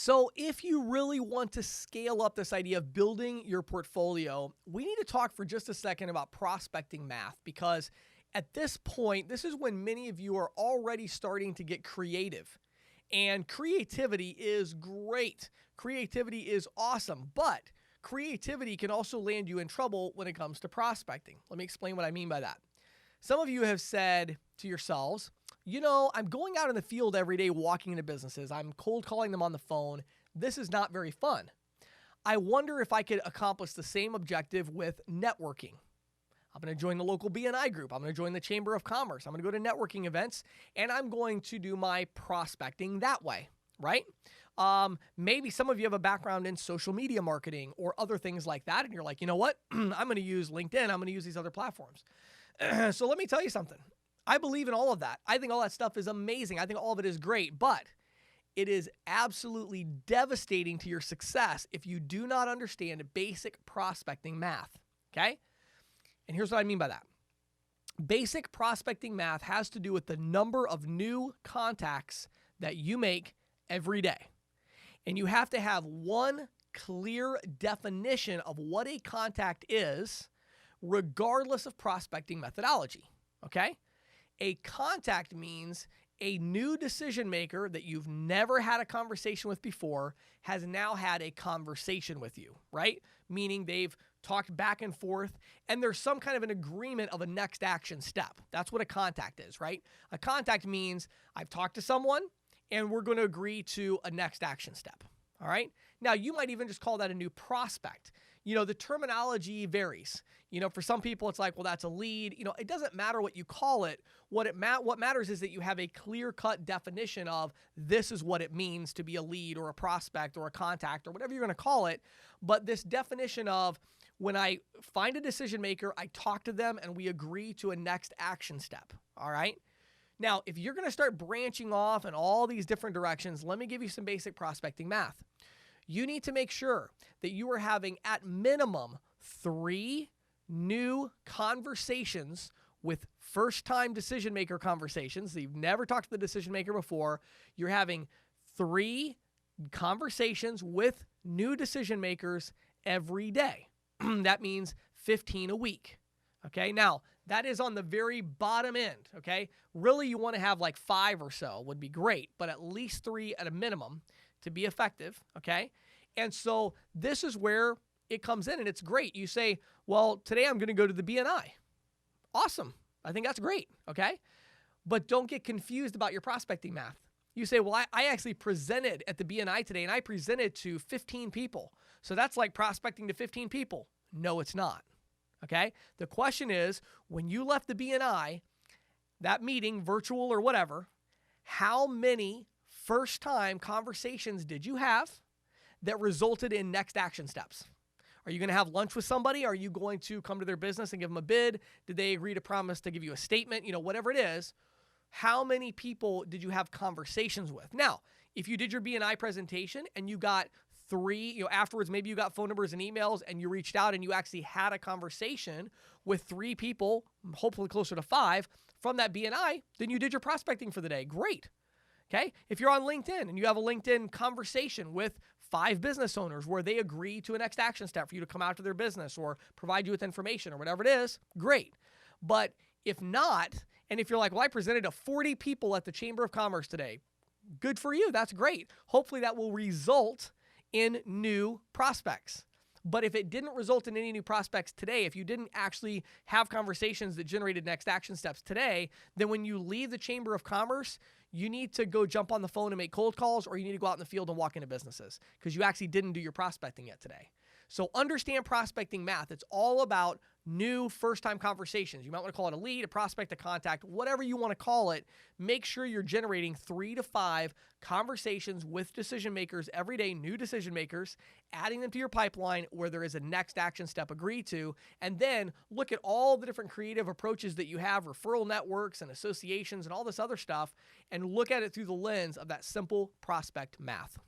So, if you really want to scale up this idea of building your portfolio, we need to talk for just a second about prospecting math because at this point, this is when many of you are already starting to get creative. And creativity is great. Creativity is awesome, but creativity can also land you in trouble when it comes to prospecting. Let me explain what I mean by that. Some of you have said to yourselves, I'm going out in the field every day walking into businesses. I'm cold calling them on the phone. This is not very fun. I wonder if I could accomplish the same objective with networking. I'm going to join the local BNI group. I'm going to join the Chamber of Commerce. I'm going to go to networking events, and I'm going to do my prospecting that way, right? Maybe some of you have a background in social media marketing or other things like that, and you're like, you know what? I'm going to use LinkedIn. I'm going to use these other platforms. So let me tell you something. I believe in all of that. I think all that stuff is amazing. I think all of it is great, but it is absolutely devastating to your success if you do not understand basic prospecting math, okay? And here's what I mean by that. Basic prospecting math has to do with the number of new contacts that you make every day. And you have to have one clear definition of what a contact is, regardless of prospecting methodology, okay? A contact means a new decision maker that you've never had a conversation with before has now had a conversation with you, right? Meaning they've talked back and forth and there's some kind of an agreement of a next action step. That's what a contact is, right? A contact means I've talked to someone and we're going to agree to a next action step, all right? Now, you might even just call that a new prospect. The terminology varies. For some people, it's like, well, that's a lead. It doesn't matter what you call it. What matters is that you have a clear-cut definition of this is what it means to be a lead or a prospect or a contact or whatever you're going to call it. But this definition of when I find a decision maker, I talk to them and we agree to a next action step. All right. Now, if you're going to start branching off in all these different directions, let me give you some basic prospecting math. You need to make sure that you are having at minimum 3 new conversations with first-time decision maker conversations. So you've never talked to the decision maker before. You're having 3 conversations with new decision makers every day. That means 15 a week. Okay, now that is on the very bottom end. Okay, really you want to have like 5 or so would be great, but at least 3 at a minimum to be effective. Okay, and so this is where it comes in, and it's great. You say, well, today I'm going to go to the BNI. Awesome. I think that's great. Okay, but don't get confused about your prospecting math. You say, well, I actually presented at the BNI today, and I presented to 15 people. So that's like prospecting to 15 people. No, it's not. Okay? The question is, when you left the BNI, that meeting, virtual or whatever, how many first-time conversations did you have that resulted in next action steps? Are you going to have lunch with somebody? Are you going to come to their business and give them a bid? Did they agree to promise to give you a statement? Whatever it is, how many people did you have conversations with? Now, if you did your BNI presentation and you got 3, afterwards, maybe you got phone numbers and emails and you reached out and you actually had a conversation with 3 people, hopefully closer to 5 from that BNI, then you did your prospecting for the day. Great. Okay. If you're on LinkedIn and you have a LinkedIn conversation with 5 business owners where they agree to a next action step for you to come out to their business or provide you with information or whatever it is, great. But if not, and if you're like, well, I presented to 40 people at the Chamber of Commerce today, good for you. That's great. Hopefully that will result in new prospects. But if it didn't result in any new prospects today, if you didn't actually have conversations that generated next action steps today, then when you leave the Chamber of Commerce, you need to go jump on the phone and make cold calls, or you need to go out in the field and walk into businesses because you actually didn't do your prospecting yet today. So understand prospecting math. It's all about new first-time conversations. You might want to call it a lead, a prospect, a contact, whatever you want to call it. Make sure you're generating 3 to 5 conversations with decision makers every day, new decision makers, adding them to your pipeline where there is a next action step agreed to, and then look at all the different creative approaches that you have, referral networks and associations and all this other stuff, and look at it through the lens of that simple prospect math.